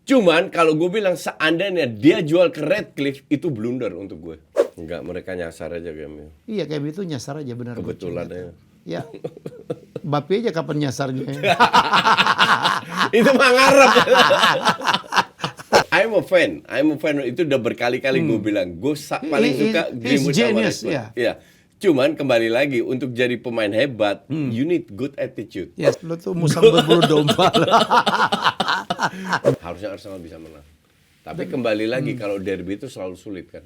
Cuman kalau gue bilang seandainya dia jual ke Redcliffe, itu blunder untuk gue. Enggak, mereka nyasar aja kayaknya. Iya, kayak itu nyasar aja benar. Kebetulan Coach. ya. Ya, Bape aja kapan nyasarnya. Itu mah ngarep. I'm a fan. Itu udah berkali-kali gue bilang. Gue paling suka Greenwood sama Rashford. Iya. Cuman kembali lagi, untuk jadi pemain hebat, you need good attitude. Ya, lo tuh musang berbulu domba. Harusnya Arsenal bisa menang. Tapi kembali lagi, kalau derby itu selalu sulit kan.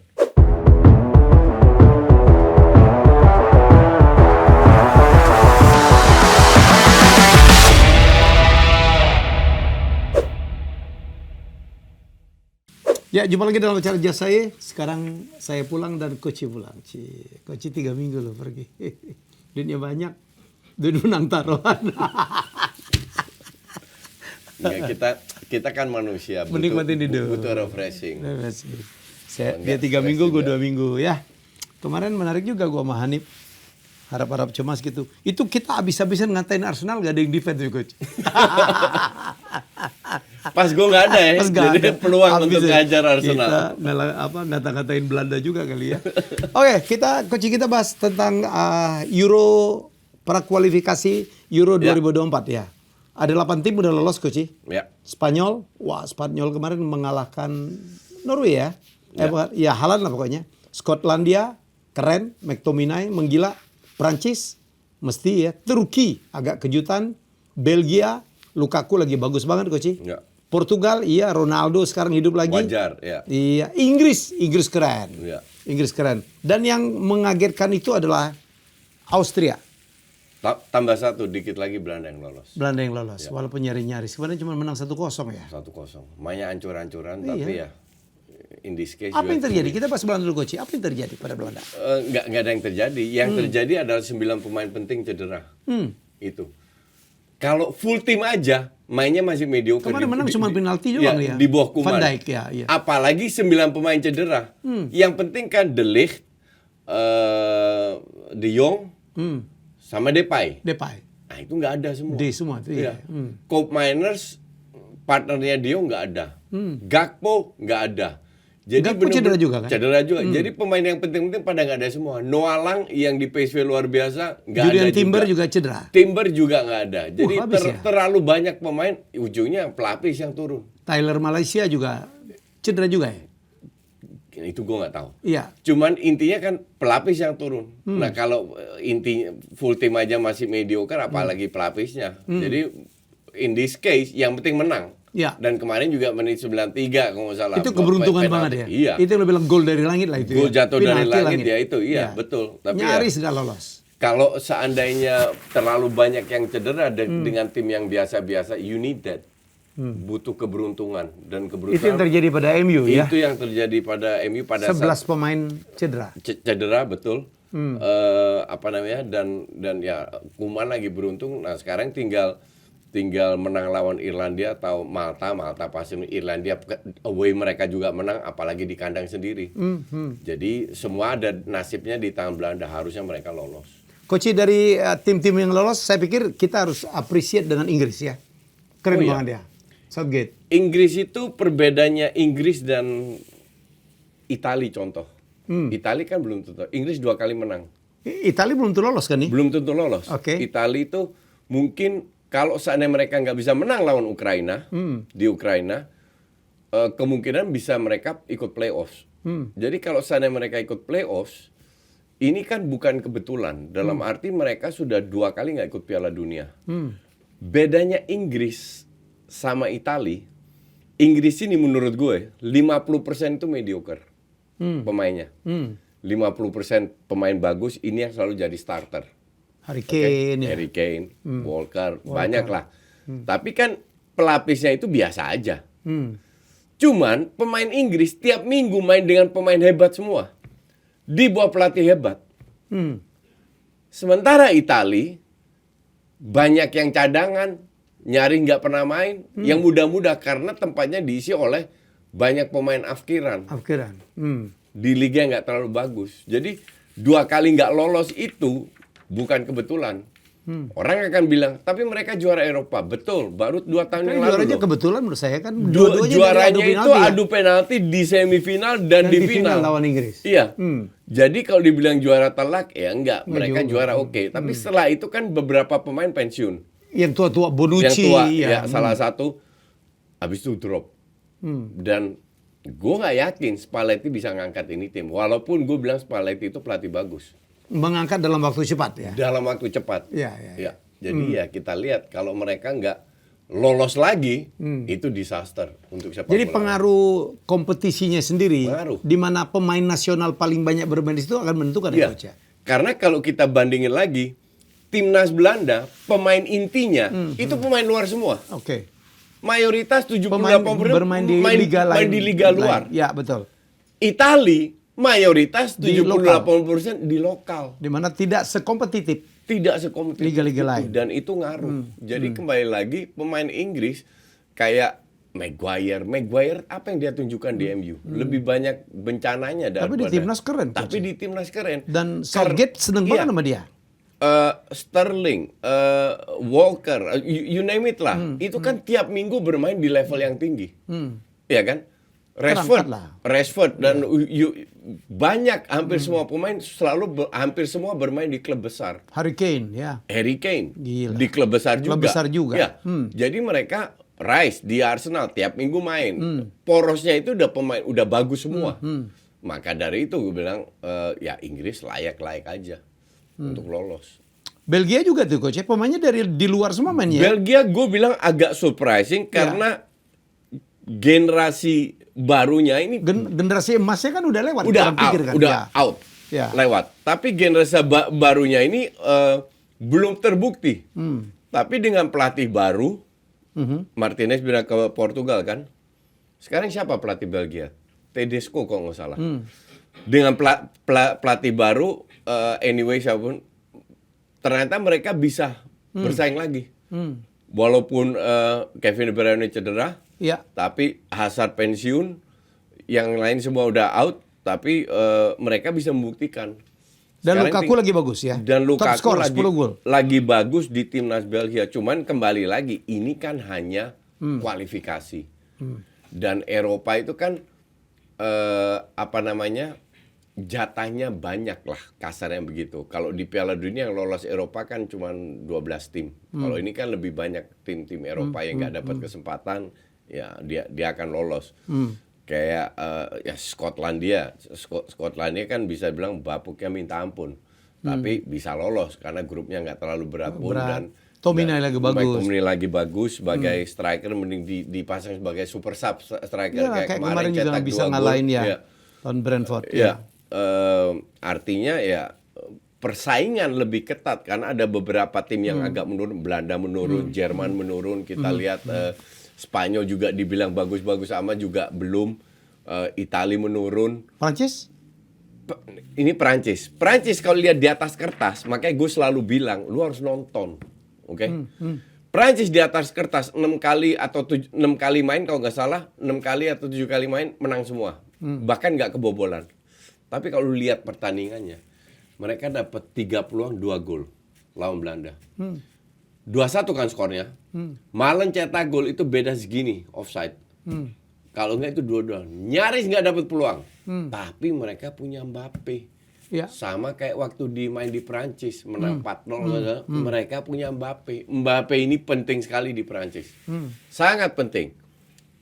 Ya, jumpa lagi dalam acara Jazz saya. Sekarang saya pulang dan Coach pulang. Coach 3 minggu loh pergi. Duitnya banyak. Duit menang taruhan. Enggak, kita kan manusia. Menikmatin hidup. Butuh refreshing. Dia 3 minggu, gue 2 minggu. Ya, kemarin menarik juga gue sama Hanif. Harap-harap cemas gitu. Itu kita habis-habisan ngatain Arsenal, gak ada yang defense Coach. Pas gue nggak ada ya, jadi peluang untuk ngajar Arsenal. Kita ngata-ngatain Belanda juga kali ya. Oke, Coach kita bahas tentang Euro prakualifikasi Euro 2024 ya. Ada 8 tim udah lolos Coach. Ya. Spanyol kemarin mengalahkan Norway ya. Ya Haaland lah pokoknya. Skotlandia keren, McTominay menggila. Prancis mesti ya. Turki agak kejutan. Belgia Lukaku lagi bagus banget Coach. Ya. Portugal, iya Ronaldo sekarang hidup lagi. Wajar, ya. Iya, Inggris keren. Ya. Inggris keren. Dan yang mengagetkan itu adalah Austria. Tambah satu, dikit lagi Belanda yang lolos. Belanda yang lolos, walaupun nyaris. Sebenarnya cuma menang 1-0 ya. 1-0. Mainnya ancur-ancuran, tapi ya in this case. Apa yang terjadi? Kita bahas Belanda dulu Coach. Apa yang terjadi pada Belanda? Nggak ada yang terjadi. Yang terjadi adalah 9 pemain penting cedera. Itu. Kalau full tim aja, mainnya masih mediocre. Kemarin menang cuma penalti doang ya. Di bawah Koeman. Van Dijk ya. Apalagi 9 pemain cedera. Yang penting kan De Ligt, De Jong, sama Depay. Nah itu nggak ada semua. Semua tuh ya. Koopmeiners, partnernya De Jong nggak ada. Gakpo nggak ada. Jadi Gakpo cedera juga kan? Cedera juga. Jadi pemain yang penting-penting pada nggak ada semua. Noah Lang yang di PSV luar biasa nggak ada Julian juga. Timber juga cedera. Timber juga nggak ada. Jadi ya? terlalu banyak pemain, ujungnya pelapis yang turun. Tyler Malaysia juga cedera juga ya? Itu gue nggak tahu. Iya. Cuman intinya kan pelapis yang turun. Nah kalau intinya full tim aja masih mediocre, apalagi pelapisnya. Jadi in this case yang penting menang. Ya. Dan kemarin juga menit 93 kalau nggak salah. Itu keberuntungan banget ya. Iya. Itu yang lo bilang gol dari langit lah itu. Gol jatuh dari langit ya itu, iya Ya. betul. Tapi nyaris nggak lolos. Kalau seandainya terlalu banyak yang cedera dengan tim yang biasa-biasa, you need that. Butuh keberuntungan dan keberuntungan. Itu yang terjadi pada MU ya. Itu yang terjadi pada MU pada 11 pemain cedera. Cedera betul. Dan ya Koeman lagi beruntung. Nah sekarang tinggal menang lawan Irlandia atau Malta pasti Irlandia away mereka juga menang, apalagi di kandang sendiri. Jadi semua ada nasibnya di tangan Belanda, harusnya mereka lolos. Coach dari tim-tim yang lolos, saya pikir kita harus appreciate dengan Inggris ya. Keren banget dia. Southgate. Inggris itu perbedaannya Inggris dan Italia contoh. Italia kan belum tentu. Inggris 2 kali menang. Italia belum tentu lolos kan nih? Belum tentu lolos. Oke. Italia itu mungkin kalau seandainya mereka nggak bisa menang lawan Ukraina di Ukraina, kemungkinan bisa mereka ikut playoffs. Jadi kalau seandainya mereka ikut playoffs, ini kan bukan kebetulan. Dalam arti mereka sudah 2 kali nggak ikut Piala Dunia. Bedanya Inggris sama Italia, Inggris ini menurut gue 50% itu mediocre pemainnya. 50% pemain bagus, ini yang selalu jadi starter. Harry Kane, Harry Kane, Walker, banyak lah. Tapi kan pelapisnya itu biasa aja. Cuman pemain Inggris tiap minggu main dengan pemain hebat semua. Di bawah pelatih hebat. Sementara Italia banyak yang cadangan, nyari nggak pernah main, yang muda-muda karena tempatnya diisi oleh banyak pemain afkiran. Di liga nggak terlalu bagus. Jadi 2 kali nggak lolos itu bukan kebetulan. Orang akan bilang, tapi mereka juara Eropa. Betul, baru 2 tahun Tapi yang lalu. juaranya loh. kebetulan menurut saya kan dua-duanya Juaranya dari itu adu penalti di semifinal dan di final. lawan Inggris. Iya. Jadi kalau dibilang juara telak, ya enggak. Mereka juga. juara oke. Tapi setelah itu kan beberapa pemain pensiun. Yang tua-tua Yang Bonucci. tua, ya salah satu. Habis itu drop. Dan gue nggak yakin Spalletti bisa ngangkat ini tim. Walaupun gue bilang Spalletti itu pelatih bagus. Mengangkat dalam waktu cepat ya. Dalam waktu cepat. Iya. Ya. Jadi ya kita lihat kalau mereka nggak lolos lagi, itu disaster untuk sepak Jadi bola. pengaruh kompetisinya sendiri, Pengaruh. di mana pemain nasional paling banyak bermain di situ akan menentukan ya, Iya. Coach ya. Karena kalau kita bandingin lagi, timnas Belanda, pemain intinya itu pemain luar semua. Oke. Mayoritas 70-80% Pemain bermain di liga lain. main di liga luar. Ya, betul. Itali mayoritas Di 70-80% di lokal. Di mana tidak sekompetitif. Tidak sekompetitif Liga-liga itu, lain. dan itu ngaruh. Jadi kembali lagi pemain Inggris kayak Maguire apa yang dia tunjukkan di MU? Lebih banyak bencananya Tapi di daripada. timnas keren, Coach. Tapi di timnas keren. Dan Southgate seneng banget sama dia. Sterling, Walker, you name it lah. Itu kan tiap minggu bermain di level yang tinggi. Iya kan? Terangkat lah. Rashford dan banyak hampir semua pemain hampir semua bermain di klub besar. Harry Kane, ya. Harry Kane Gila. di klub besar juga. Klub besar juga. Ya. Jadi mereka Rice di Arsenal tiap minggu main. Porosnya itu udah bagus semua. Maka dari itu gue bilang ya Inggris layak aja untuk lolos. Belgia juga tuh Coach ya, pemainnya dari di luar semua mainnya. Belgia gue bilang agak surprising karena generasi barunya ini Generasi emasnya kan udah lewat. udah orang pikir out, kan. udah Ya. out, Ya. lewat. Tapi generasi barunya ini belum terbukti. Tapi dengan pelatih baru, Martinez pindah ke Portugal kan. Sekarang siapa pelatih Belgia? Tedesco kok nggak salah. Dengan pelatih baru, anyway siapapun, ternyata mereka bisa bersaing lagi. Walaupun Kevin De Bruyne cedera, Ya. tapi Hazard pensiun, yang lain semua udah out, tapi mereka bisa membuktikan. Dan Sekarang Lukaku lagi bagus ya. Dan Top Lukaku skor 10 gol. lagi bagus di timnas Belgia. Cuman kembali lagi, ini kan hanya kualifikasi. Dan Eropa itu kan jatahnya banyak lah, kasarnya begitu. Kalau di Piala Dunia yang lolos Eropa kan cuma 12 tim. Kalau ini kan lebih banyak tim-tim Eropa yang nggak dapat kesempatan, ya dia akan lolos. Kayak ya Skotlandia kan bisa bilang bapuknya minta ampun, tapi bisa lolos karena grupnya nggak terlalu berat pun. Dan Tominay lagi bagus. Tominay lagi bagus sebagai striker, mending dipasang sebagai super sub striker Ya, kayak kemarin juga cetak bisa 2 gol. ngalahin ya. Ya. Lawan Brentford. Ya, artinya ya persaingan lebih ketat karena ada beberapa tim yang agak menurun. Belanda menurun, Jerman menurun. Kita lihat Spanyol juga dibilang bagus-bagus sama juga belum. Itali menurun. Prancis? Ini Perancis. Perancis kalau lihat di atas kertas, makanya gue selalu bilang lu harus nonton, oke? Perancis di atas kertas 6 kali atau 6 kali main kalau nggak salah, 6 kali atau 7 kali main menang semua. Bahkan nggak kebobolan. Tapi kalau lu lihat pertandingannya, mereka dapat 3 peluang 2 gol lawan Belanda. 2-1 kan skornya. Malen cetak gol itu beda segini offside. Kalau nggak itu 2-2. Nyaris nggak dapat peluang. Tapi mereka punya Mbappe. Ya. Sama kayak waktu main di Perancis menang 4-0. Mereka punya Mbappe. Mbappe ini penting sekali di Perancis. Sangat penting.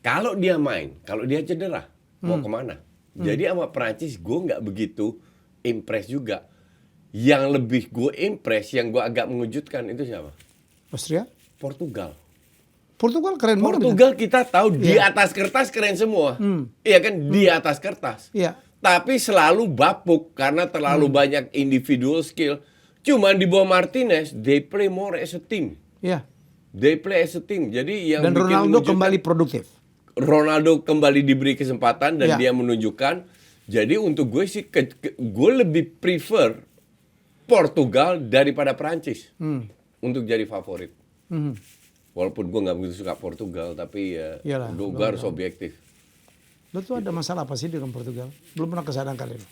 Kalau dia main, kalau dia cedera, mau kemana? Jadi sama Perancis gue nggak begitu impress juga. Yang lebih gue impress, yang gue agak mengejutkan itu siapa? Austria? Portugal. Portugal keren banget. Portugal kita tahu di atas kertas keren semua. Iya kan? Di atas kertas. Iya. Tapi selalu bapuk karena terlalu banyak individual skill. Cuman di bawah Martinez, they play more as a team. Iya. They play as a team. Jadi yang Dan bikin Ronaldo menunjukkan- kembali produktif. Ronaldo kembali diberi kesempatan dan Ya. dia menunjukkan. Jadi untuk gue sih, gue lebih prefer Portugal daripada Prancis untuk jadi favorit. Walaupun gue nggak begitu suka Portugal, tapi ya Iyalah, gue harus objektif. Lo tuh ada masalah apa sih dengan Portugal? Belum pernah kesana kali ini.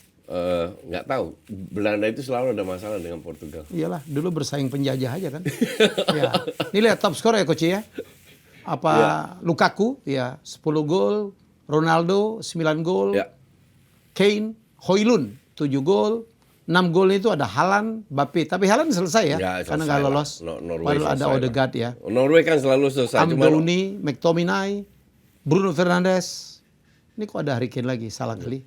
nggak tahu. Belanda itu selalu ada masalah dengan Portugal. Iyalah, dulu bersaing penjajah aja kan. Ya. Ini lihat top skor ya Coach ya. Apa Lukaku ya 10 gol, Ronaldo 9 gol, Ya. Kane, Højlund 7 gol, 6 gol itu ada Haaland, Mbappe. Tapi Haaland selesai ya, Ya, karena selesai nggak lah. lolos. Norway Padahal ada selesai Odegaard ya. Norway kan selalu selesai. Cuman Amdouni, McTominay, Bruno Fernandes. Ini kok ada Harry Kane lagi, salah kali.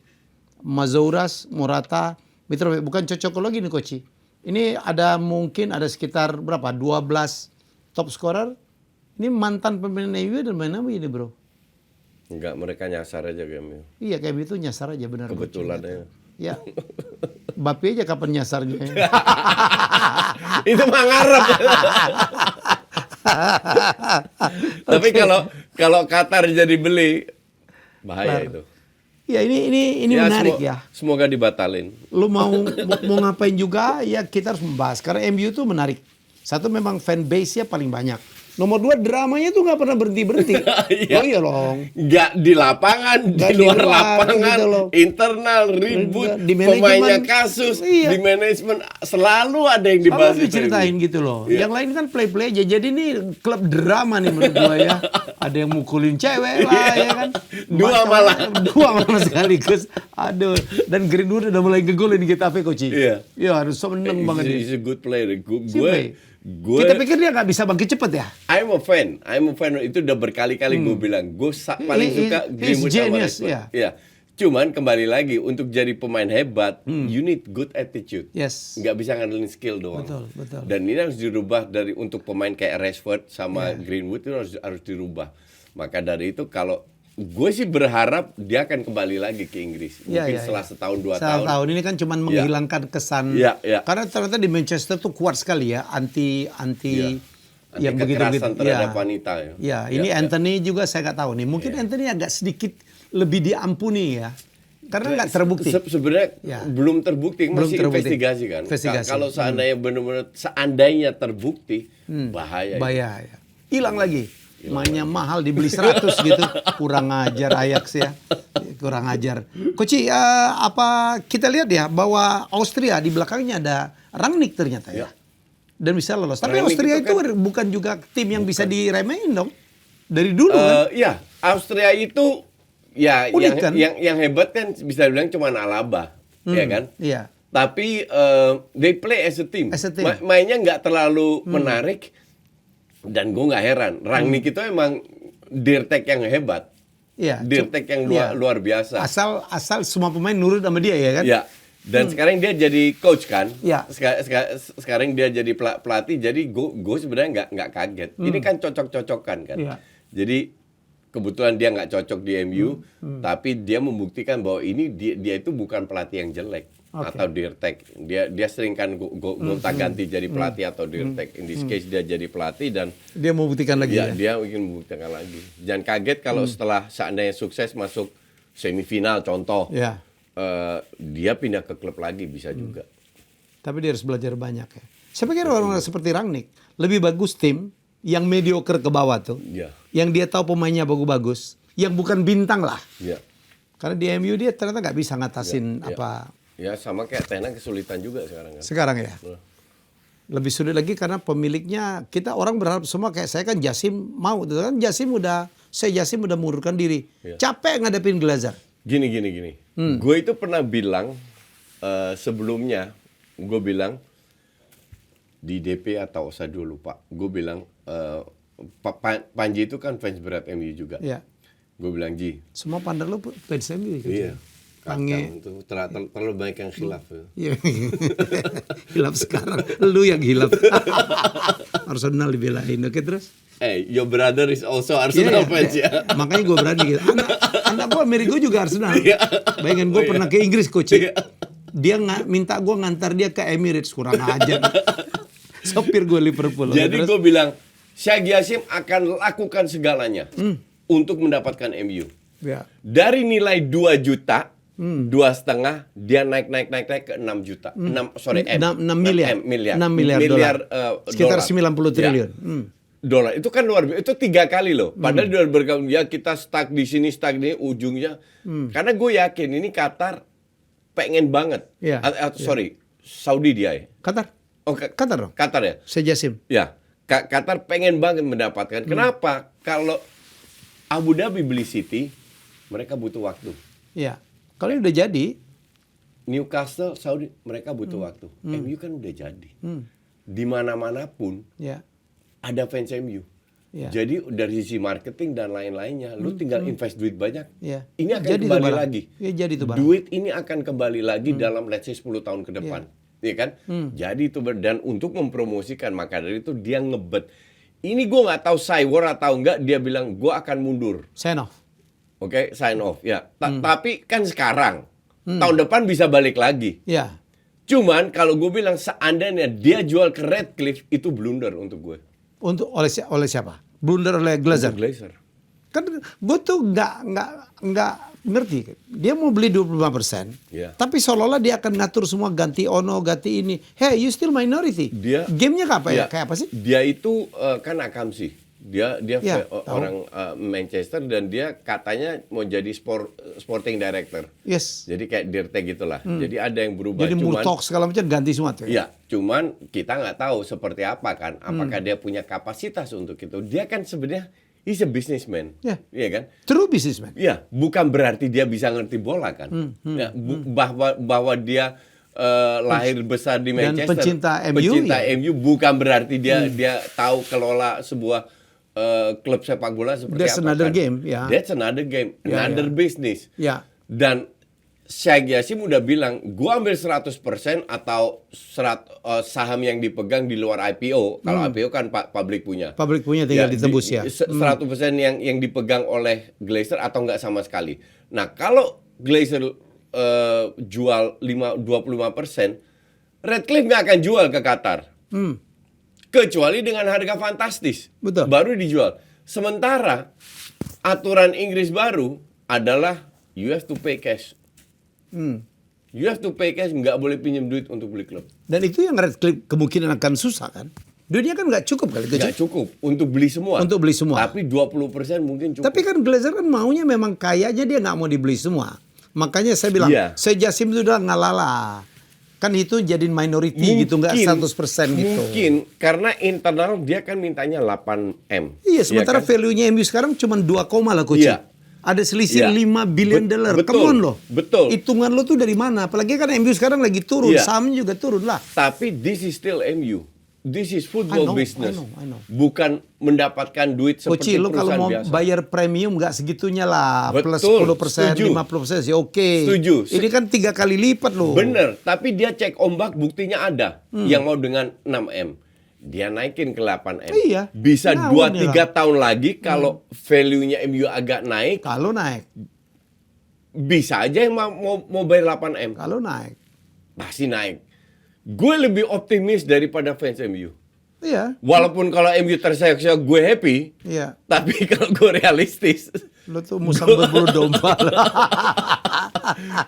Mazouras, Morata, Mitrovic. Bukan cocok lagi nih Coach. Ini ada mungkin ada sekitar berapa? 12 top scorer. Ini mantan pemain MU dan main apa ini bro? nggak, mereka nyasar aja kayaknya. Iya kayak itu nyasar aja benar. Kebetulan Coach. ya. Ya. Mbappe aja kapan nyasarnya. Itu mah ngarep. Tapi kalau Qatar jadi beli, bahaya itu. Ya ini Ya, menarik ya. Semoga dibatalin. Lu mau ngapain juga ya kita harus membahas karena MU itu menarik. Satu memang fan base-nya paling banyak. Nomor 2 dramanya tuh nggak pernah berhenti. Iya. Oh iya loh. Nggak di lapangan, Nggak di luar di luar, lapangan, gitu loh. internal, ribut, Di manajemen. pemainnya kasus, Iya. di manajemen selalu ada yang Selalu dibahas. itu. diceritain gitu loh. Iya. Yang lain kan play-play aja. Jadi ini klub drama nih menurut gua ya. Ada yang mukulin cewek lah ya kan. Dua malah. Dua malah sekaligus. Aduh. Dan Greenwood udah mulai ngegolin di Getafe Coach. Iya. Iya harus seneng banget dia. He's a good player. Gue Kita pikir dia nggak bisa bangkit cepet ya? I'm a fan. Itu udah berkali-kali gue bilang. Gue paling suka He's Greenwood sama genius, Rashford. ya. Iya. Cuman kembali lagi untuk jadi pemain hebat, you need good attitude. Yes. Nggak bisa ngandelin skill doang. Betul. Dan ini harus dirubah dari untuk pemain kayak Rashford sama Greenwood itu harus dirubah. Maka dari itu kalau gue sih berharap dia akan kembali lagi ke Inggris. Mungkin setelah setahun 2 tahun. Tahun ini kan cuma menghilangkan kesan. Iya. Karena ternyata di Manchester tuh kuat sekali ya anti yang kekerasan begitu. terhadap wanita ya. Ya, ini Anthony juga saya nggak tahu nih. Mungkin Anthony agak sedikit lebih diampuni ya. Karena nggak terbukti. Sebenarnya belum terbukti, masih investigasi kan. Kalau seandainya terbukti, bahaya. Ya. Hilang lagi. Mainnya mahal dibeli 100 gitu. Kurang ajar Ajax ya. Kurang ajar. Coach, apa kita lihat ya bahwa Austria di belakangnya ada Rangnick ternyata ya. Dan bisa lolos. Tapi Rangnick Austria itu itu bukan juga tim yang bisa diremehin dong. Dari dulu kan. Iya, Austria itu ya Unik, kan? yang hebat kan bisa dibilang cuma Alaba, ya kan? Iya. Tapi they play as a team. As a team. Mainnya nggak terlalu menarik. Dan gue nggak heran, Rangnick itu emang dirtek yang hebat, Iya. dirtek yang luar biasa. Asal semua pemain nurut sama dia ya kan? Ya, dan sekarang dia jadi coach kan? Ya. Sekarang dia jadi pelatih, jadi gue sebenarnya nggak kaget. Ini kan cocok-cocokan kan? Ya. Jadi kebetulan dia nggak cocok di MU, tapi dia membuktikan bahwa ini dia itu bukan pelatih yang jelek. Atau dirtek, dia sering kan gonta-ganti jadi pelatih atau dirtek. In this case dia jadi pelatih dan Dia mau buktikan lagi ya? dia ingin membuktikan lagi. Jangan kaget kalau setelah seandainya sukses masuk semifinal contoh, dia pindah ke klub lagi bisa juga. Tapi dia harus belajar banyak ya. Saya pikir orang-orang seperti Rangnick lebih bagus tim yang mediocre ke bawah tuh, yang dia tahu pemainnya bagus-bagus, yang bukan bintang lah. Ya. Karena di MU dia ternyata nggak bisa ngatasin apa. Ya sama kayak Ten Hag kesulitan juga sekarang kan. Sekarang ya. Lebih sulit lagi karena pemiliknya kita orang berharap semua kayak saya kan Jasim mau tuh kan Jasim udah mengundurkan diri. Capek ngadepin Glazer. Gini. Gue itu pernah bilang sebelumnya, gue bilang di DP atau Osadio lupa. Gue bilang Panji itu kan fans berat MU juga. Iya. Gue bilang Ji. Semua pandar lu fans MU gitu. Iya. Kacang tuh terlalu banyak yang khilaf. Iya. Hilaf sekarang. Lu yang hilaf. Arsenal dibelain. Oke terus? Your brother is also Arsenal fans ya. Makanya gue berani gitu. Anak gue Amerika juga Arsenal. Bayangin gue pernah ke Inggris coach. Dia minta gue ngantar dia ke Emirates, kurang aja. Sopir gue Liverpool. Jadi gue bilang Sheikh Jassim akan lakukan segalanya untuk mendapatkan MU. Ya. Dari nilai 2 juta 2,5 dia naik ke 6 juta. 6 miliar sekitar dolar. 90 triliun. Dolar. Itu kan luar biasa. Itu 3 kali loh. Padahal dia berkali ya kita stuck di sini ujungnya. Karena gue yakin ini Qatar pengen banget. Iya. Sorry, Saudi dia ya. Qatar. Oh, Qatar dong. Qatar ya. Sejasim. Ya, Qatar pengen banget mendapatkan. Kenapa? Kalau Abu Dhabi beli City, mereka butuh waktu. Ya. Kalau udah jadi, Newcastle, Saudi, mereka butuh waktu. MU kan udah jadi. Di mana-mana pun ya. ada fans MU. Ya. Jadi dari sisi marketing dan lain-lainnya, lu tinggal invest duit banyak. Ya. Ini akan Jadi tuh kembali barang. lagi. Ya, jadi tuh barang. Duit ini akan kembali lagi dalam let's say 10 tahun ke depan. Iya kan? Jadi itu dan untuk mempromosikan, maka dari itu dia ngebet. Ini gue nggak tahu Cywar atau enggak, dia bilang gue akan mundur. Sign off. Oke, sign off. Ya. Tapi kan sekarang, tahun depan bisa balik lagi. Ya. Cuman kalau gue bilang seandainya dia jual ke Redcliffe, itu blunder untuk gue. Untuk oleh siapa? Blunder oleh Glazer. Untuk Glazer. Kan gue tuh nggak ngerti. Dia mau beli 25%, Iya. tapi seolah-olah dia akan ngatur semua, ganti Ono, ganti ini. Hey, you still minority. Dia Gamenya apa ya? Iya. Kayak apa sih? Dia itu kan Akamsi. Dia Ya, orang Manchester dan dia katanya mau jadi sporting director. Yes. Jadi kayak Dirte gitulah. Jadi ada yang berubah. Jadi cuman Murtok segala macam ganti semua tuh. ya, cuman kita nggak tahu seperti apa kan. Apakah dia punya kapasitas untuk itu? Dia kan sebenarnya he's a businessman. Ya. Iya kan? True businessman. Iya, bukan berarti dia bisa ngerti bola kan. Ya, bahwa dia lahir besar di Dan Manchester. pencinta MU, MU bukan berarti dia tahu kelola sebuah klub sepak bola seperti That's apa another kan. game, ya. That's another game, Ya, another business. Ya. Dan Sheikh Yassim udah bilang, gua ambil 100% atau saham yang dipegang di luar IPO. Kalau IPO kan publik punya. Publik punya tinggal ditembus ya. 100% yang dipegang oleh Glazer atau enggak sama sekali. Nah, kalau Glazer jual 25%, Redcliffe nggak akan jual ke Qatar. Kecuali dengan harga fantastis. Betul. Baru dijual. Sementara aturan Inggris baru adalah you have to pay cash. You have to pay cash, nggak boleh pinjam duit untuk beli klub. Dan itu yang Redcliffe kemungkinan akan susah kan? Duitnya kan nggak cukup kali Nggak cukup untuk beli semua. Untuk beli semua. Tapi 20% mungkin cukup. Tapi kan Glazer kan maunya memang kayaknya dia nggak mau dibeli semua. Makanya saya bilang, Iya. Sejasim itu udah ngalala. Kan itu jadiin minority gitu, nggak 100% gitu. Mungkin karena internal dia kan mintanya 8M. Iya, sementara kan? value-nya MU sekarang cuma 2, lah coach. Iya. Ada selisih Iya. 5 billion dollar. Betul. Come on loh. Betul. Hitungan lo tuh dari mana? Apalagi kan MU sekarang lagi turun, Iya. saham juga turun lah. Tapi this is still MU. This is football I know, business. I know. Bukan mendapatkan duit seperti Koci, lo kalau perusahaan mau biasa. bayar premium nggak segitunya lah. Betul, Plus 10%, setuju. 50% sih oke. Setuju. Ini kan 3 kali lipat loh. Bener, tapi dia cek ombak buktinya ada. Yang mau dengan 6M. Dia naikin ke 8M. Iya. Bisa Nah, 2-3 tahun lagi kalau value-nya MU agak naik, Kalau naik. bisa aja yang mau bayar 8M. Kalau naik. Pasti naik. Gue lebih optimis daripada fans MU. Iya. Walaupun kalau MU terseok-seok gue happy, Iya. tapi kalau gue realistis, Lo tuh musang berbulu domba.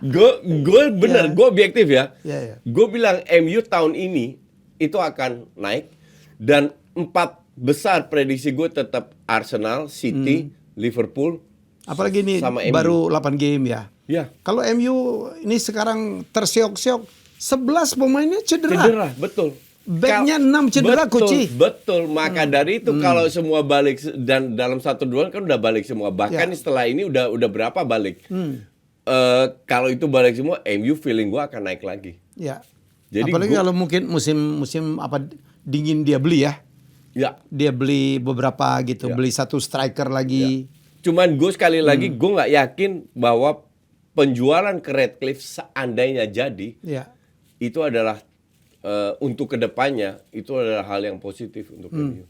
gue bener, gue objektif ya. Iya, iya. Gue bilang MU tahun ini itu akan naik dan 4 besar prediksi gue tetap Arsenal, City, Liverpool, Apalagi ini sama MU. baru 8 game ya. Ya, Kalau MU ini sekarang terseok-seok, 11 pemainnya cedera. cedera, betul. Backnya 6 cedera, betul, Kuci. betul. Maka dari itu kalau semua balik dan dalam 1 bulan kan udah balik semua. Bahkan Ya. setelah ini udah berapa balik? Kalau itu balik semua, MU feeling gua akan naik lagi. Ya. Jadi Apalagi kalau mungkin musim apa dingin dia beli ya. Ya, Dia beli beberapa gitu, Ya. beli 1 striker lagi. cuman gue sekali lagi gue nggak yakin bahwa penjualan ke Redcliffe seandainya jadi Ya. itu adalah untuk kedepannya itu adalah hal yang positif untuk MU.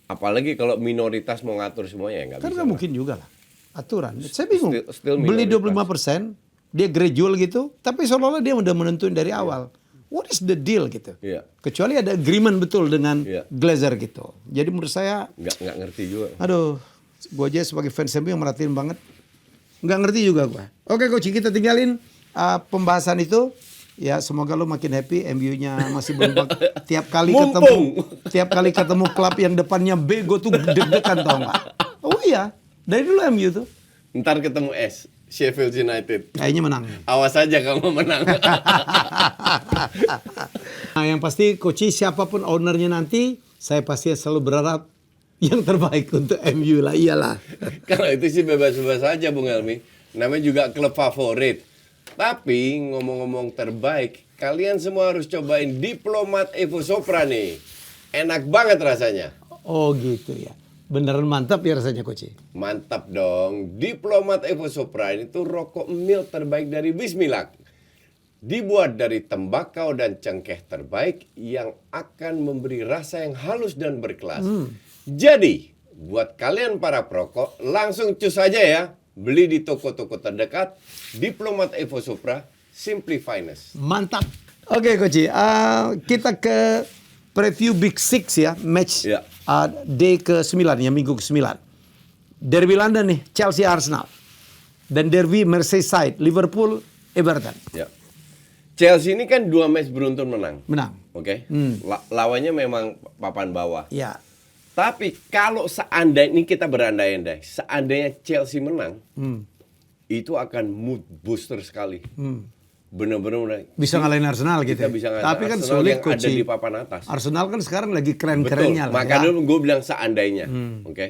Apalagi kalau minoritas mau ngatur semuanya ya nggak Kan bisa. nggak mungkin juga lah. Aturan. Saya bingung. Still Beli minoritas. 25%, dia gradual gitu, tapi seolah-olah dia udah menentuin dari awal. What is the deal gitu? Iya. Kecuali ada agreement betul dengan Iya. Glazer gitu. Jadi menurut saya, Nggak ngerti juga. aduh, gue aja sebagai fans MU yang merhatiin banget. Nggak ngerti juga gue. Oke Coach, kita tinggalin pembahasan itu. Ya semoga lo makin happy, MU-nya masih belum tiap kali ketemu klub yang depannya B, gue tuh deg-degan tau nggak? Oh iya, dari dulu MU tuh. Ntar ketemu S. Sheffield United. Kayaknya menang. Awas aja kamu menang. Nah, yang pasti Coach, siapapun ownernya nanti, saya pasti selalu berharap yang terbaik untuk MU lah, iyalah. Kalau itu sih bebas-bebas aja Bung Helmi. Namanya juga klub favorit. Tapi ngomong-ngomong terbaik, kalian semua harus cobain Diplomat Evo Sopra nih. Enak banget rasanya. Oh gitu ya. Beneran mantap ya rasanya Coach. Mantap dong. Diplomat Evo Sopra ini tuh rokok mil terbaik dari Bismillah. Dibuat dari tembakau dan cengkeh terbaik yang akan memberi rasa yang halus dan berkelas. Jadi, buat kalian para perokok, langsung cus aja ya. Beli di toko-toko terdekat. Diplomat Evo Sopra, Simply Finest. Mantap. Oke Coach, kita ke preview Big Six ya, match Ya. day ke-9 ya, minggu ke-9. Derby London nih, Chelsea Arsenal. Dan derby Merseyside, Liverpool Everton. Ya. Chelsea ini kan 2 match beruntun menang. Menang. Oke. Lawannya memang papan bawah. Ya. Tapi kalau seandainya ini kita berandai-andai, seandainya Chelsea menang, itu akan mood booster sekali. Bener-bener Bisa ngalahin Arsenal gitu. kita ya. bisa ngalahin Tapi kan Arsenal sulit yang Coach. ada di papan atas. Arsenal kan sekarang lagi Betul. keren-kerennya lah. Makanya Ya. gue bilang seandainya, oke.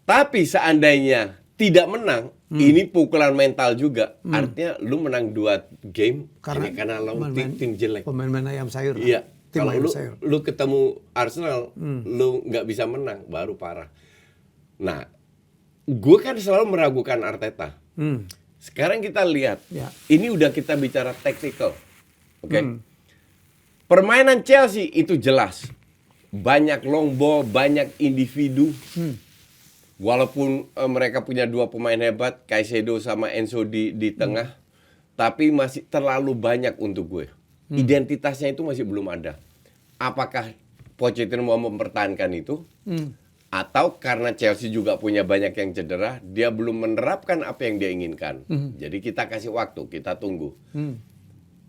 Tapi seandainya tidak menang, ini pukulan mental juga. Artinya lu menang 2 game karena lawan tim jelek. Pemain-pemain ayam sayur. Iya. Tim Kalau ayam sayur. lu ketemu Arsenal, lu nggak bisa menang, baru parah. Nah, gue kan selalu meragukan Arteta. Sekarang kita lihat, Ya. ini udah kita bicara tactical, oke? Permainan Chelsea itu jelas, banyak long ball, banyak individu. Walaupun mereka punya 2 pemain hebat, Caicedo sama Enzo di tengah, tapi masih terlalu banyak untuk gue. Identitasnya itu masih belum ada. Apakah Pochettino mau mempertahankan itu? Atau karena Chelsea juga punya banyak yang cedera, dia belum menerapkan apa yang dia inginkan. Jadi kita kasih waktu, kita tunggu.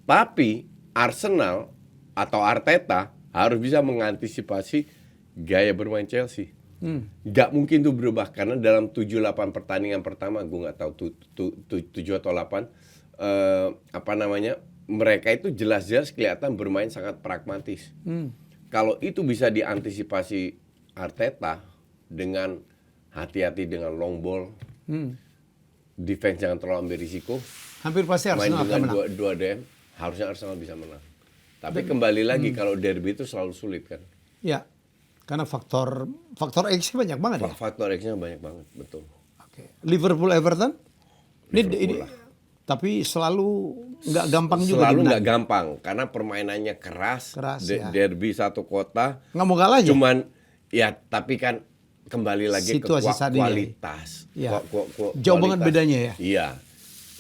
Tapi Arsenal atau Arteta harus bisa mengantisipasi gaya bermain Chelsea. Gak mungkin tuh berubah karena dalam 7-8 pertandingan pertama, gue nggak tahu 7 atau 8, mereka itu jelas-jelas kelihatan bermain sangat pragmatis. Kalau itu bisa diantisipasi Arteta dengan hati-hati dengan long ball, defense jangan terlalu ambil risiko, Hampir pasti main Arsenal akan dengan menang. 2 DM, harusnya Arsenal bisa menang. Tapi kembali lagi kalau derby itu selalu sulit kan. Ya. Karena faktor X banyak banget ya. Faktor X-nya banyak banget, betul. Oke. Liverpool Everton. Liverpool lah. Tapi selalu nggak gampang juga. Selalu dimenang. nggak gampang karena permainannya keras. Ya. Derby satu kota. Nggak mau kalah aja. Cuman ya tapi kan kembali lagi Situasi ke saat ini. kualitas. Ya. Kualitas. Jauh banget bedanya ya. Iya.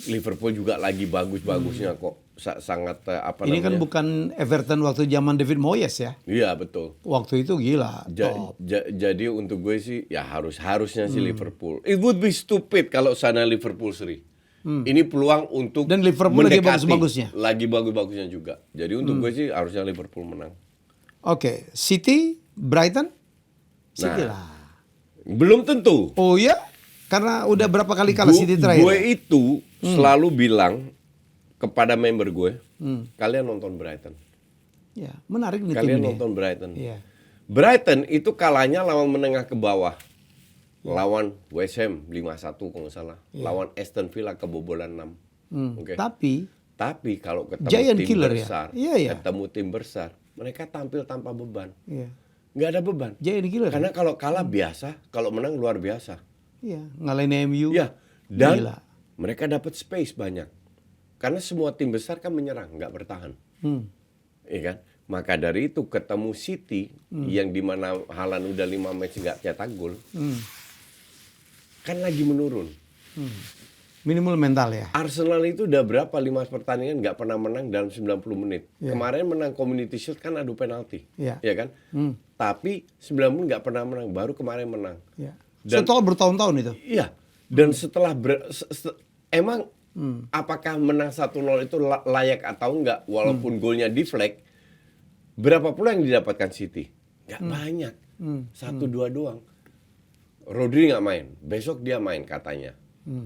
Liverpool juga lagi bagus-bagusnya kok. Sangat Ini kan bukan Everton waktu zaman David Moyes ya. Iya betul. Waktu itu gila. Top. Jadi untuk gue sih ya harusnya sih Liverpool. It would be stupid kalau sana Liverpool seri. Ini peluang untuk Dan Liverpool lagi mendekati. bagus-bagusnya. Lagi bagus-bagusnya juga. Jadi untuk gue sih harusnya Liverpool menang. Oke. City, Brighton. City lah. Belum tentu. Oh ya? Karena udah berapa kali kalah City terakhir. Gue itu selalu bilang kepada member gue, kalian nonton Brighton. Ya, menarik nih tim Kalian ini. nonton Brighton. Iya. Brighton itu kalahnya lawan menengah ke bawah. Lawan West Ham 5-1 kalau nggak salah. Lawan Aston Villa kebobolan 6. Oke. Tapi kalau ketemu Giant tim killer besar, ya? Iya. ketemu tim besar, mereka tampil tanpa beban. Iya. Nggak ada beban. Giant killer. Karena kalau kalah biasa, kalau menang luar biasa. Iya, ngalahin MU. Ya, dan Gila. mereka dapat space banyak. Karena semua tim besar kan menyerang, nggak bertahan. Iya kan? Maka dari itu ketemu City yang dimana Haaland udah 5 match nggak cetak gol, kan lagi menurun. Minimal mental ya. Arsenal itu udah berapa 5 pertandingan nggak pernah menang dalam 90 menit. Kemarin menang Community Shield kan adu penalti, Iya. ya kan? Tapi 90 menit nggak pernah menang, baru kemarin menang. Ya. Dan- Setelah bertahun-tahun itu. Iya. Dan setelah emang apakah menang 1-0 itu layak atau enggak walaupun golnya deflect? Berapa pula yang didapatkan City? Nggak banyak. 1-2 doang. Rodri nggak main. Besok dia main katanya.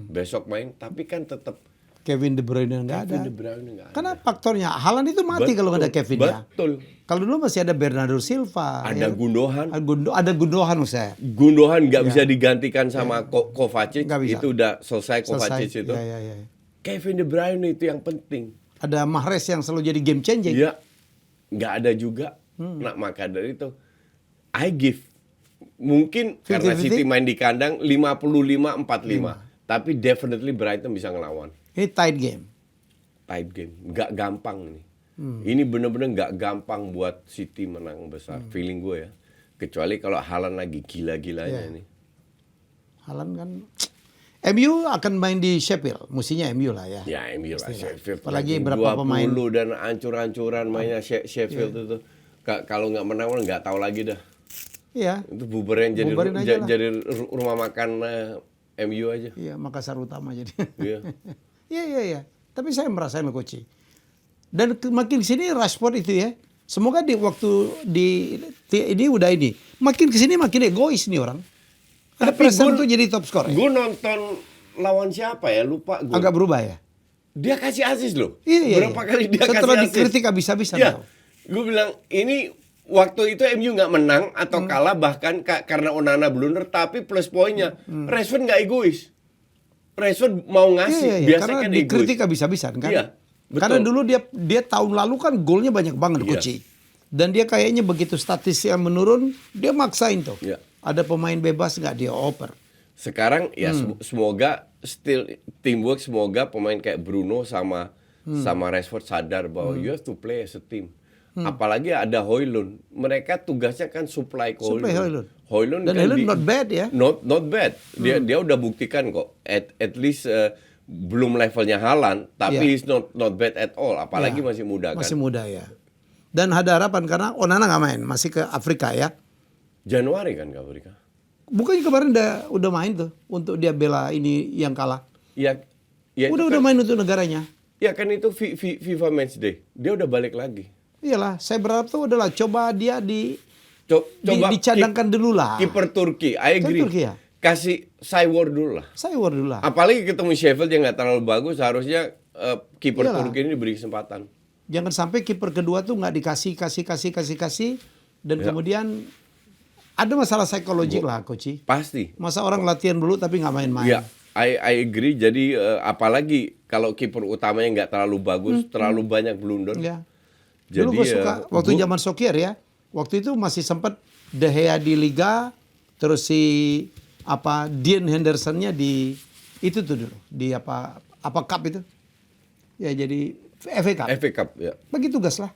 besok main, tapi kan tetap Kevin De Bruyne nggak ada. Kevin De Bruyne nggak ada. Karena faktornya Haaland itu mati kalau nggak ada Kevin ya. Betul. Kalau dulu masih ada Bernardo Silva. Ada ya. Gundogan. Ada Gundogan maksud saya. Gundogan nggak bisa digantikan sama Kovacic. Nggak bisa. Itu udah selesai Kovacic itu. Ya. Kevin De Bruyne itu yang penting. Ada Mahrez yang selalu jadi game changer. Iya. Nggak ada juga. Nah, maka dari itu I give. Mungkin 50-50? karena City main di kandang 55-45. Tapi definitely Brighton bisa ngelawan. Ini tight game. Tight game. Nggak gampang nih. Ini bener-bener nggak gampang buat City menang besar. Feeling gue ya. Kecuali kalau Haaland lagi gila-gilanya nih. Haaland kan MU akan main di Sheffield, mestinya MU lah ya. Ya MU lah Sheffield. Apalagi ranking berapa 20 pemain. dan ancur-ancuran mainnya Sheffield itu. Kalau nggak menang nggak tahu lagi dah. Iya. Itu bubarin Bubarin aja lah. jadi rumah makan MU aja. Iya, Makassar Utama jadi. Iya. Iya. Tapi saya merasakan Coach. Dan makin kesini Rashford itu ya. Semoga di waktu ini udah ini. Makin kesini makin egois nih orang. Ada Tapi pressure gua- untuk jadi top score. Ya? Gue nonton lawan siapa ya? Lupa gue. Agak berubah ya. Dia kasih assist loh. Iya. Berapa kali dia Setelah kasih assist. dikritik habis-habisan. Iya. tau. Gue bilang ini waktu itu MU nggak menang atau kalah bahkan karena Onana blunder, tapi plus poinnya Rashford nggak egois. Rashford mau ngasih, Iya. biasanya Karena kan dikritik egois. habis-habisan kan. Iya, betul. Karena dulu dia tahun lalu kan golnya banyak banget Iya. Coach. Dan dia kayaknya begitu statistiknya menurun, dia maksain tuh. Iya. Ada pemain bebas nggak dia oper. Sekarang ya semoga still teamwork, semoga pemain kayak Bruno sama Rashford sadar bahwa you have to play as a team. Apalagi ada Højlund. Mereka tugasnya kan supply ke Supply Højlund. Højlund Dan kan Højlund not bad ya. Not bad. Dia udah buktikan kok. At least belum levelnya Haaland, tapi Iya. he's not bad at all. Apalagi Ya, masih muda kan. Masih muda ya. Dan ada harapan karena Onana nggak main, masih ke Afrika ya. Januari kan ke Afrika. Bukannya kemarin udah main tuh untuk dia bela ini yang kalah. Ya, itu Udah kan, main untuk negaranya. ya kan itu FIFA Match Day. Dia udah balik lagi. Iyalah, saya berharap tuh adalah coba dia Coba dicadangkan dulu lah. Kiper Turki, I agree. Kan Turki ya? Kasih Saywar dulu lah. Saya war dulu lah. Apalagi ketemu Sheffield yang nggak terlalu bagus, harusnya kiper Iyalah. Turki ini diberi kesempatan. Jangan sampai kiper kedua tuh nggak dikasih dan kemudian ada masalah psikologik lah Coach. Pasti. Masa orang latihan dulu tapi nggak main-main. Ya, I agree. Jadi apalagi kalau kiper utamanya nggak terlalu bagus, terlalu banyak blunder. Ya. Jadi Dulu gue suka waktu zaman Sokir ya. Waktu itu masih sempat De Gea di Liga, terus si Dean Henderson-nya di itu tuh dulu di apa cup itu. Ya jadi FA Cup. FA Cup ya. Bagi tugas lah.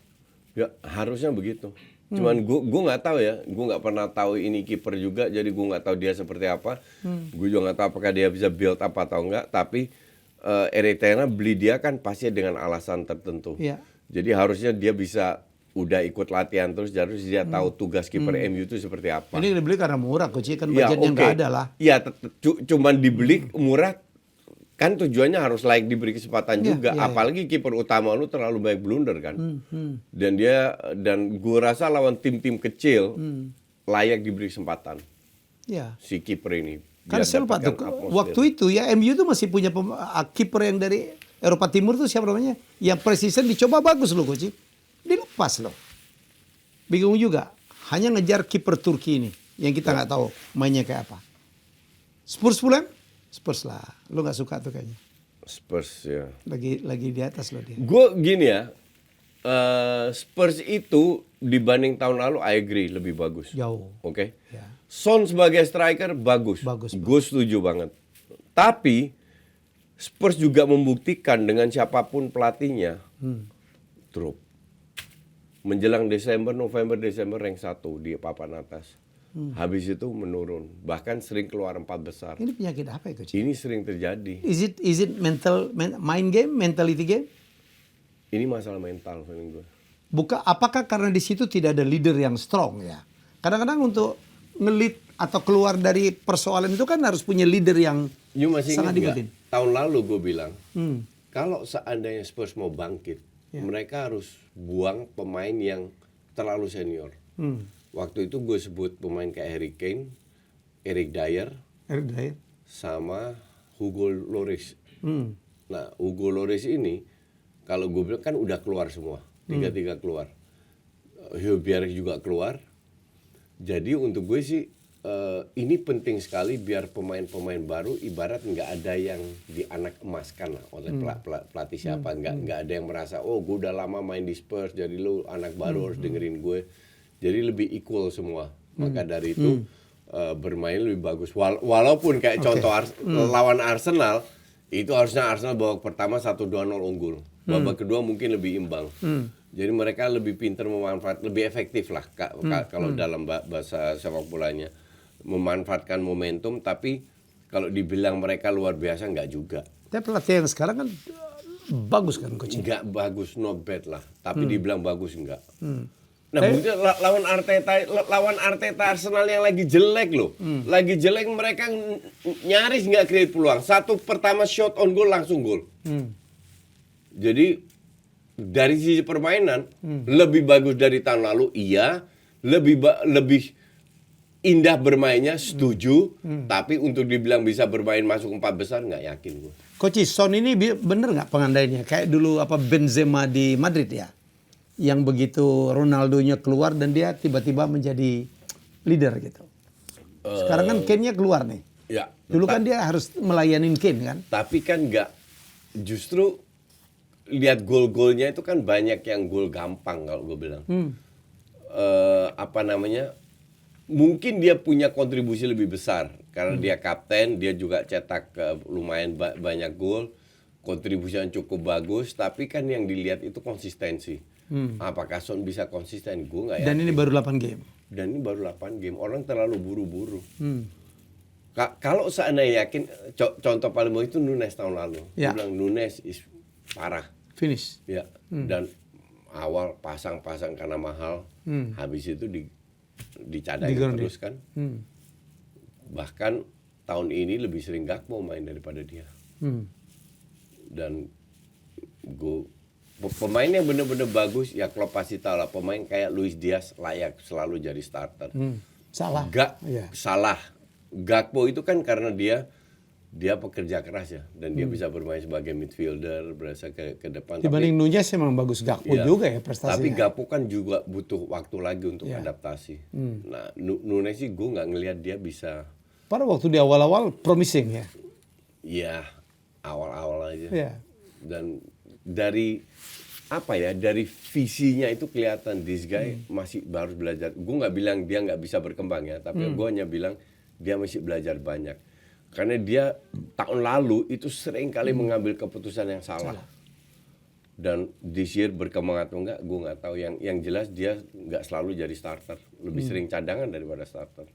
Ya harusnya begitu. Cuman gue nggak tahu ya, gue nggak pernah tahu ini kiper juga, jadi gue nggak tahu dia seperti apa. Gue juga nggak tahu apakah dia bisa build up atau enggak. Tapi Erik ten Hag beli dia kan pasti dengan alasan tertentu. Iya. Jadi harusnya dia bisa udah ikut latihan terus, harus dia tahu tugas kiper MU itu seperti apa. Ini dibeli karena murah Coach, kan Ya, budgetnya oke. nggak ada lah. Ya, cuman dibeli murah kan tujuannya harus layak diberi kesempatan Iya, juga. iya, iya. Apalagi kiper utama lu terlalu banyak blunder kan. Dan gue rasa lawan tim-tim kecil layak diberi kesempatan Ya. si kiper ini. Karena Biar saya lupa tuh, dapatkan atmosfer. waktu itu ya MU tuh masih punya kiper yang dari Eropa Timur tuh siapa namanya? Yang presisen dicoba bagus loh Coach. Dilepas loh. Bingung juga. Hanya ngejar kiper Turki ini yang kita nggak tahu mainnya kayak apa. Spurs Fulham? Spurs lah. Lo nggak suka tuh kayaknya. Spurs ya. Lagi di atas loh dia. Gue gini ya. Spurs itu dibanding tahun lalu I agree lebih bagus. Jauh. Oke. Ya. Son sebagai striker bagus. Bagus. Gue setuju banget. Tapi Spurs juga membuktikan dengan siapapun pelatihnya drop. Menjelang Desember, November, Desember rank 1 di papan atas. Habis itu menurun. Bahkan sering keluar 4 besar. Ini penyakit apa ya Coach? Ini sering terjadi. Is it mind game, mentality game? Ini masalah mental feeling gue. Apakah karena di situ tidak ada leader yang strong ya? Kadang-kadang untuk ngelit atau keluar dari persoalan itu kan harus punya leader yang You masih sangat ingat nggak? diikutin. Tahun lalu gue bilang, kalau seandainya Spurs mau bangkit, mereka harus buang pemain yang terlalu senior. Waktu itu gue sebut pemain kayak Harry Kane, Eric Dyer, Eric Dyer. sama Hugo Lloris. Nah, Hugo Lloris ini kalau gue bilang kan udah keluar semua, tiga keluar. Højbjerg juga keluar. Jadi untuk gue sih ini penting sekali biar pemain-pemain baru ibarat nggak ada yang dianak emaskan lah oleh pelatih siapa, nggak ada yang merasa oh gue udah lama main di Spurs jadi lu anak baru harus dengerin gue. Jadi lebih equal semua. Maka dari itu bermain lebih bagus. Walaupun kayak contoh lawan Arsenal itu harusnya Arsenal babak pertama 1-2-0 unggul. Babak kedua mungkin lebih imbang. Jadi mereka lebih pintar memanfaatkan, lebih efektif lah kalau dalam bahasa sepak bolanya. Memanfaatkan momentum, tapi kalau dibilang mereka luar biasa nggak juga. Tapi pelatih yang sekarang kan bagus kan coach? Nggak bagus, not bad lah. Tapi dibilang bagus nggak. Nah, buktinya lawan Arteta Arsenal yang lagi jelek loh. Lagi jelek mereka nyaris nggak create peluang. Satu pertama shot on goal langsung gol. Jadi dari sisi permainan lebih bagus dari tahun lalu, iya. Lebih indah bermainnya, setuju. Tapi untuk dibilang bisa bermain masuk 4 besar nggak yakin gue. Coach, Son ini bener nggak pengandainya? Kayak dulu Benzema di Madrid ya, yang begitu Ronaldo-nya keluar dan dia tiba-tiba menjadi leader gitu. Sekarang kan Kane-nya keluar nih. Ya. Dulu kan dia harus melayanin Kane kan. Tapi kan nggak, justru lihat gol-golnya itu kan banyak yang gol gampang kalau gue bilang. Mungkin dia punya kontribusi lebih besar karena dia kapten, dia juga cetak lumayan banyak gol, kontribusi yang cukup bagus. Tapi kan yang dilihat itu konsistensi. Apakah Son bisa konsisten? Gue nggak yakin. Dan ini baru 8 game. Dan ini baru 8 game. Orang terlalu buru-buru. Kalau seandainya yakin, contoh paling bagus itu Nunes tahun lalu. Dia bilang Nunes is parah. Finish. Ya. Dan awal pasang-pasang karena mahal. Habis itu dicadangin terus kan. Bahkan tahun ini lebih sering Gakpo main daripada dia. Dan pemain yang benar-benar bagus ya Klopp pasti tahu lah, pemain kayak Luis Diaz layak selalu jadi starter. Salah. Salah. Gakpo itu kan karena dia pekerja keras ya dan dia bisa bermain sebagai midfielder, berasa ke depan. Dibanding Nunez memang bagus Gakpo juga ya prestasinya. Tapi Gakpo kan juga butuh waktu lagi untuk adaptasi. Nah, Nunez sih gue nggak ngelihat dia bisa. Pada waktu di awal-awal promising ya. Iya, awal-awal aja. Yeah. Dan dari visinya itu kelihatan this guy masih baru belajar. Gue nggak bilang dia nggak bisa berkembang ya, tapi gue hanya bilang dia masih belajar banyak. Karena dia tahun lalu itu sering kali mengambil keputusan yang salah. Dan this year berkembang atau enggak, gue nggak tahu. Yang jelas dia nggak selalu jadi starter, lebih sering cadangan daripada starter.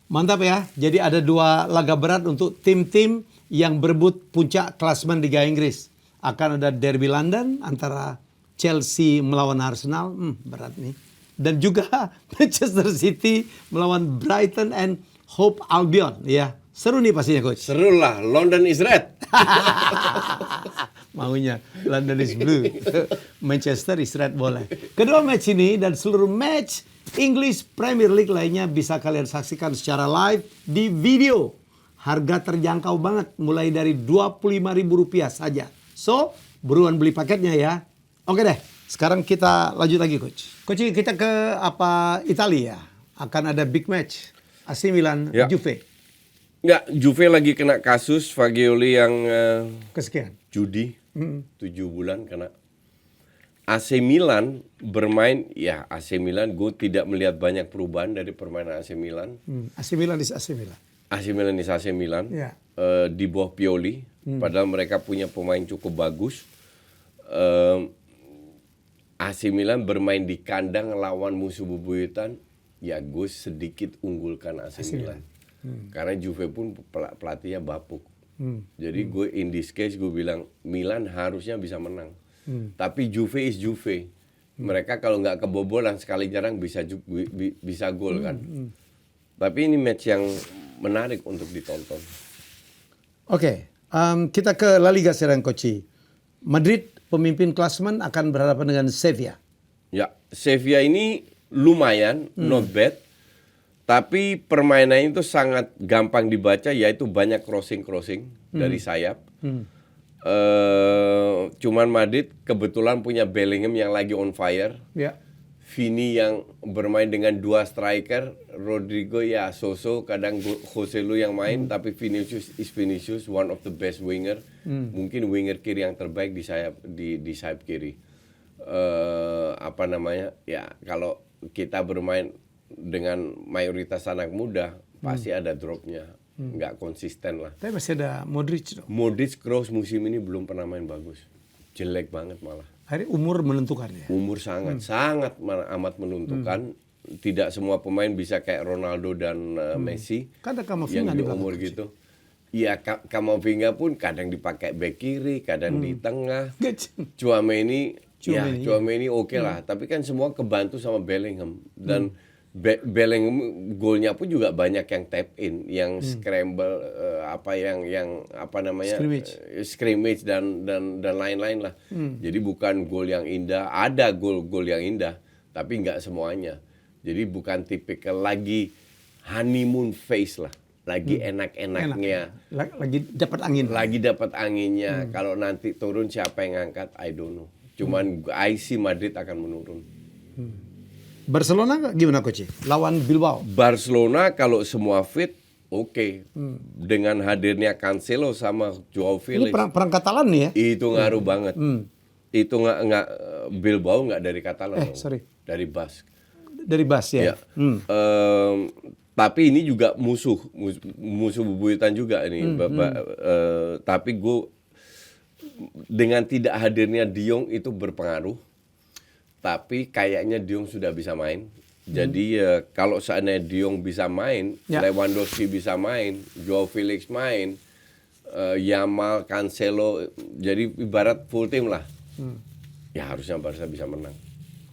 Mantap ya. Jadi ada 2 laga berat untuk tim-tim yang berebut puncak klasemen Liga Inggris. Akan ada derby London antara Chelsea melawan Arsenal, berat nih. Dan juga Manchester City melawan Brighton and Hove Albion, ya. Seru nih pastinya coach. Seru lah, London is red. Maunya London is blue. Manchester is red boleh. Kedua match ini dan seluruh match English Premier League lainnya bisa kalian saksikan secara live di video. Harga terjangkau banget mulai dari Rp25.000 saja. So, buruan beli paketnya ya. Oke deh, sekarang kita lanjut lagi coach. Coach, kita ke Italia. Akan ada big match. AC Milan, Juve. Enggak, Juve lagi kena kasus Fagioli yang kesekian. Judi 7 bulan kena. AC Milan bermain, ya AC Milan gue tidak melihat banyak perubahan dari permainan AC Milan. AC Milan is AC Milan. AC Milan is AC Milan. Yeah. Di bawah Pioli, padahal mereka punya pemain cukup bagus. AC Milan bermain di kandang lawan musuh bebuyutan, ya gue sedikit unggulkan AC Milan. Karena Juve pun pelatihnya bapuk. Jadi gue in this case gue bilang Milan harusnya bisa menang. Tapi Juve is Juve. Mereka kalau nggak kebobolan sekali jarang bisa gol kan. Tapi ini match yang menarik untuk ditonton. Oke, kita ke La Liga sekarang Coach. Madrid pemimpin klasemen akan berhadapan dengan Sevilla. Ya, Sevilla ini lumayan, not bad. Tapi permainannya itu sangat gampang dibaca, yaitu banyak crossing dari sayap. Cuman Madrid kebetulan punya Bellingham yang lagi on fire. Ya. Vini yang bermain dengan 2 striker, Rodrigo ya so-so, kadang Joselu yang main, tapi Vinicius one of the best winger, mungkin winger kiri yang terbaik di sayap kiri. Ya kalau kita bermain dengan mayoritas anak muda, pasti ada dropnya, nggak konsisten lah. Tapi masih ada Modric dong. Modric, Kroos musim ini belum pernah main bagus, jelek banget malah. Hari umur menentukan ya. Umur sangat amat menentukan. Tidak semua pemain bisa kayak Ronaldo dan Messi Kan ada yang Camavinga di di belakang umur sih. gitu. Iya, Camavinga pun kadang dipakai back kiri, kadang di tengah. Chouameni oke lah, tapi kan semua kebantu sama Bellingham dan Bellingham golnya pun juga banyak yang tap in, yang scramble scrimmage dan lain-lain lah. Jadi bukan gol yang indah, ada gol yang indah, tapi nggak semuanya. Jadi bukan tipikal lagi honeymoon phase lah, lagi enak-enaknya. Lagi dapat angin. Lagi dapat anginnya. Kalau nanti turun siapa yang ngangkat, I don't know. Cuman I see Madrid akan menurun. Barcelona gimana Coach? Lawan Bilbao. Barcelona kalau semua fit, oke. Dengan hadirnya Cancelo sama Joao Ini Felix, perang Katalan nih ya. itu ngaruh banget. Itu nggak Bilbao nggak dari Catalan, sorry. dari Basque. Dari Bas ya. Ya. Tapi ini juga musuh bebuyutan juga ini. Tapi gue dengan tidak hadirnya De Jong itu berpengaruh. Tapi kayaknya De Jong sudah bisa main. Jadi kalau seandainya De Jong bisa main, Lewandowski bisa main, Joao Felix main, Yamal, Cancelo, jadi ibarat full team lah. Ya harusnya Barca bisa menang.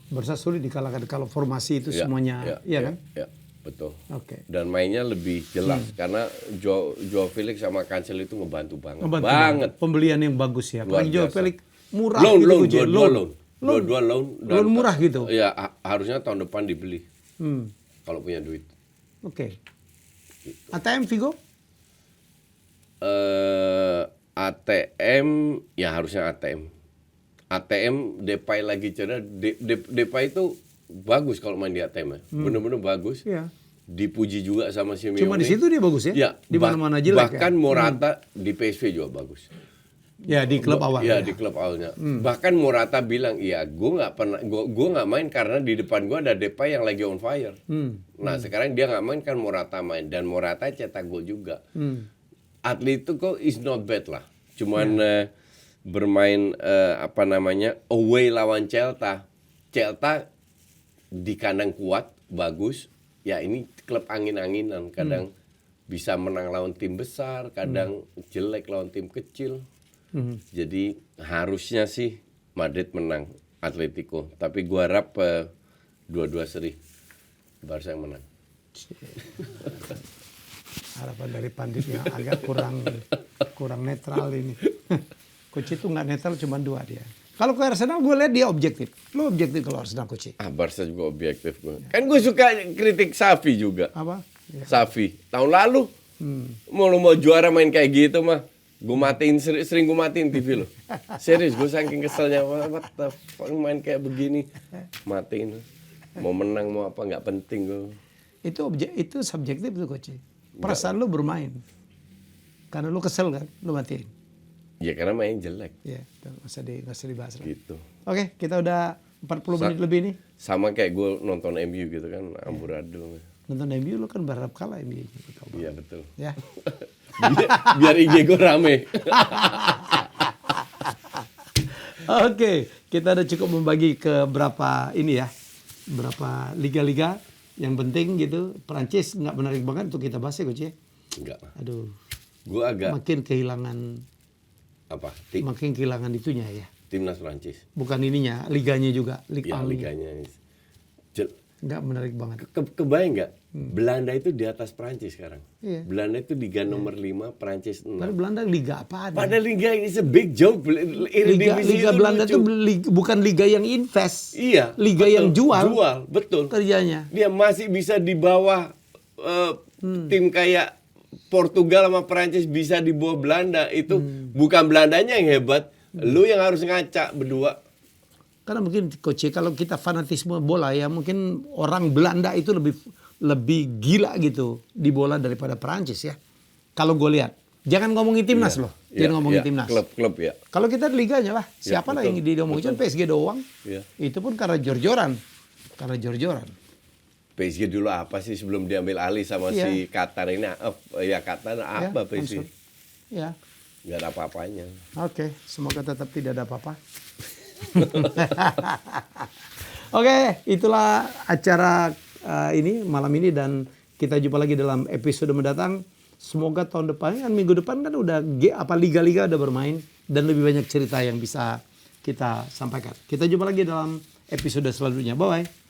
Barca sulit dikalahkan kalau formasi itu semuanya, iya kan? Ya, betul. Oke. Dan mainnya lebih jelas karena Joao Felix sama Cancelo itu ngebantu banget. Ngebantu banget. Pembelian yang bagus ya. Luar Apalagi Joao biasa. Felix murah Loan, gitu. loan, Coach. dua-dua loan. Loan murah gitu. Ya harusnya tahun depan dibeli. Kalau punya duit. Oke. ATM Vigo? ATM ya harusnya ATM. ATM Depay lagi cedera. Depay itu bagus kalau main di ATM ya. Bener-bener bagus. Iya. Dipuji juga sama Simeone. Cuma di situ dia bagus ya? Ya, Di mana-mana jelek bahkan ya? Morata di PSV juga bagus. Ya di klub awal. Ya, di klub awalnya. Bahkan Morata bilang, "Iya, gue nggak main karena di depan gue ada Depay yang lagi on fire." Nah, sekarang dia nggak main kan Morata main dan Morata cetak gol juga. Atletico is not bad lah. Cuman bermain away lawan Celta. Celta di kandang kuat, bagus. Ya ini klub angin-anginan, kadang bisa menang lawan tim besar, kadang jelek lawan tim kecil. Jadi harusnya sih Madrid menang Atletico, tapi gua harap dua-dua seri Barca yang menang. Harapan dari panditnya agak kurang netral ini. Coach itu nggak netral, cuma 2 dia. Kalau ke Arsenal gue lihat dia objektif. Lo objektif kalau Arsenal Coach? Barca juga objektif gua. Kan gue suka kritik Xavi juga. Apa? Ya. Xavi tahun lalu mau juara main kayak gitu mah. Gue matiin, sering gue matiin TV lo. Serius, gue saking keselnya. What the fuck, main kayak begini. Matiin. Mau menang, mau apa, nggak penting gue. Itu subjektif tuh Coach. Perasaan lu bermain. Karena lu kesel kan, lu matiin. Ya karena main jelek. Ya, nggak usah dibahas lagi. Gitu. Oke, kita udah 40 menit lebih nih. Sama kayak gue nonton MU gitu kan, amburadul. Nonton MU lu kan berharap kalah MU. Iya betul. Ya. biar IG gue rame. Oke, kita udah cukup membagi ke berapa ini ya, berapa liga-liga yang penting gitu. Perancis nggak menarik banget untuk kita bahas ya Coach ya. Enggak. Aduh. Gue agak Makin kehilangan makin kehilangan itunya ya. Timnas Prancis. Bukan ininya, liganya juga, Ya, liganya. Nggak menarik banget. Kebayang nggak? Belanda itu di atas Prancis sekarang. Iya. Belanda itu liga nomor 5, Prancis 6. Padahal Belanda liga apa? Padahal liga ini a big joke. Liga Belanda itu bukan liga yang invest. Iya. Liga betul. yang jual Betul. kerjanya. Dia masih bisa di bawah tim kayak Portugal sama Prancis bisa di bawah Belanda itu bukan Belandanya yang hebat, lu yang harus ngaca berdua. Karena mungkin coach kalau kita fanatisme bola ya mungkin orang Belanda itu lebih gila gitu di bola daripada Perancis ya. Kalau gue lihat, jangan ngomongin timnas loh, jangan ngomongin timnas. Klub-klub ya. Kalau kita di liganya lah, siapa lah yang diomongin cuma PSG doang. Ya. Itu pun karena jor-joran, PSG dulu apa sih sebelum diambil alih sama si Qatar ini? Qatar apa PSG? Ya. Nggak ada apa-apanya. Oke, semoga tetap tidak ada apa-apa. Oke, itulah acara ini malam ini dan kita jumpa lagi dalam episode mendatang. Semoga tahun depan kan minggu depan kan udah liga-liga udah bermain dan lebih banyak cerita yang bisa kita sampaikan. Kita jumpa lagi dalam episode selanjutnya. Bye bye.